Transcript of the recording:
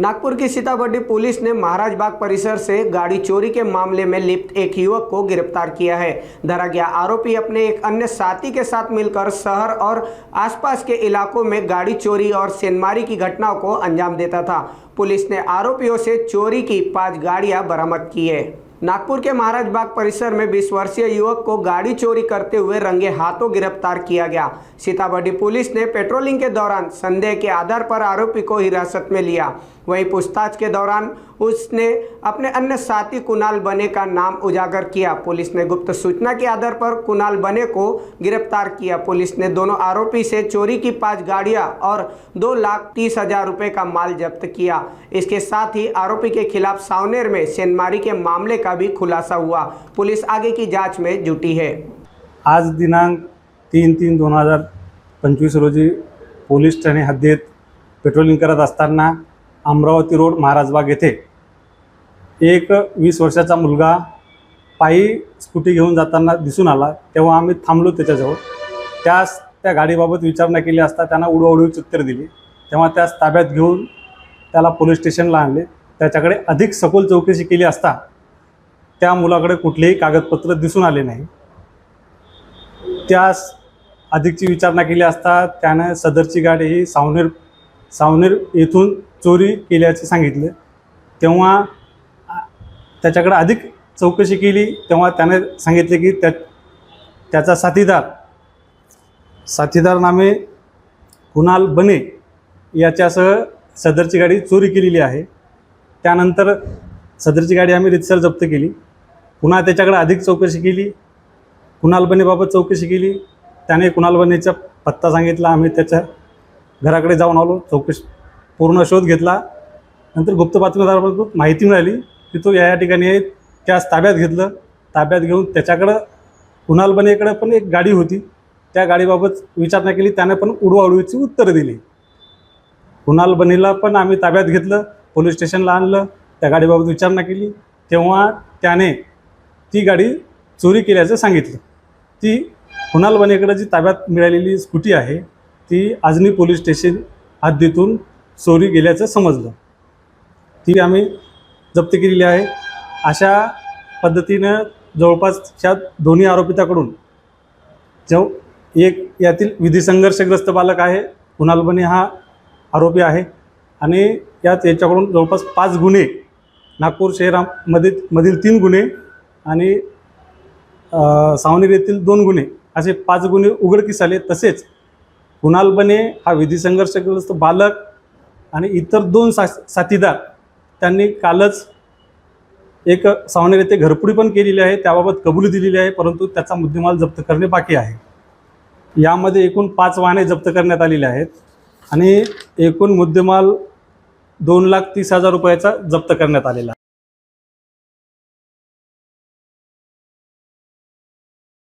नागपुर की सीताबर्डी पुलिस ने महाराज बाग परिसर से गाड़ी चोरी के मामले में लिप्त एक युवक को गिरफ्तार किया है। धरा गया आरोपी अपने एक अन्य साथी के साथ मिलकर शहर और आसपास के इलाकों में गाड़ी चोरी और सेंधमारी की घटनाओं को अंजाम देता था। पुलिस ने आरोपियों से चोरी की 5 गाड़ियां बरामद की है। नागपुर के महाराज बाग परिसर में 20 वर्षीय युवक को गाड़ी चोरी करते हुए रंगे हाथों गिरफ्तार किया गया। सीताबर्डी पुलिस ने पेट्रोलिंग के दौरान संदेह के आधार पर आरोपी को हिरासत में लिया। वहीं पूछताछ के दौरान उसने अपने अन्य साथी कुणाल बने का नाम उजागर किया। पुलिस ने गुप्त सूचना के आधार पर कुणाल बने को गिरफ्तार किया। पुलिस ने दोनों आरोपी से चोरी की 5 गाड़ियां और 2,30,000 रुपए का माल जब्त किया। इसके साथ ही आरोपी के खिलाफ सावनेर में सेंधमारी के मामले का भी खुलासा हुआ। पुलिस आगे की जांच में जुटी है। आज दिनांक 3/3/2025 रोजी पोलीस ठाणे हद्दीत पेट्रोलिंग करत असताना अमरावती रोड महाराजबाग येथे एक 20 वर्षाचा मुलगा पायी स्कूटी घेऊन जाताना दिसून आला। तेव्हा आम्ही थांबलो त्याच्याजवळ। त्या गाडीबाबत विचारणा केली असता त्यांना उडवाउडवीची उत्तर दिली। तेव्हा त्यास ताब्यात घेऊन त्याला पोलीस स्टेशनला आणले। त्याच्याकडे अधिक सखोल चौकशी केली असता त्या मुलाकडे कुठलेही कागदपत्र दिसून आले नाही। त्यास अधिकची विचारणा केली असता त्याने सदरची गाडी ही सावनेर येथून चोरी केल्याचे सांगितले। तेव्हा त्याच्याकडे अधिक चौकशी केली तेव्हा त्याने सांगितले की त्याचा साथीदार नामे कुणाल बने याच्यासह सदरची गाडी चोरी केलेली आहे। त्यानंतर सदरची गाडी आम्ही रितसर जप्त केली। पुन्हा त्याच्याकडे अधिक चौकशी केली, कुणाल बनेबाबत चौकशी केली। त्याने कुणाल बनेचा पत्ता सांगितला। आम्ही त्याच्या घराकडे जाऊन आलो, चौकशी पूर्ण शोध घेतला। नंतर गुप्त बातमीदाराकडून माहिती मिळाली की तो या ठिकाणी आहे। त्यास ताब्यात घेतलं। ताब्यात घेऊन त्याच्याकडं कुणाल बनेकडे पण एक गाडी होती, त्या गाडीबाबत विचारणा केली। त्याने पण उडवाउडवीची उत्तरं दिली। कुणाल बनेला पण आम्ही ताब्यात घेतलं, पोलीस स्टेशनला आणलं, त्या गाडीबाबत विचारणा केली। तेव्हा त्याने ती गाडी चोरी केल्याचं सांगितलं। ती कुणाल बनेकडे जी ताब्यात मिळालेली स्कूटी आहे ती आजनी पोलीस स्टेशन हद्दीतून चोरी गेल्याचं समजलं। ती आम्ही जप्त केलेली आहे। अशा पद्धतीनं जवळपास ह्या दोन्ही आरोपिताकडून जो एक यातील विधी संघर्षग्रस्त बालक आहे, कुणाल बने हा आरोपी आहे आणि याच्याकडून जवळपास 5 गुन्हे, नागपूर शहरामधील 3 गुन्हे आणि सावनेर येथील 2 गुन्हे असे 5 गुन्हे उघडकीस आले। तसेच कुणाल बने हा विधी संघर्षग्रस्त बालक आणि इतर 2 साथीदार त्यांनी कालच एक सावनेर येथे घरफोडी पण केलेली आहे, त्याबाबत कबुली दिलेली आहे, परंतु त्याचा मुद्देमाल जप्त करणे बाकी आहे। यामध्ये एकूण 5 वाहने जप्त करण्यात आलेले आहेत आणि एकूण मुद्देमाल 2,30,000 रुपयाचा जप्त करण्यात आलेला आहे।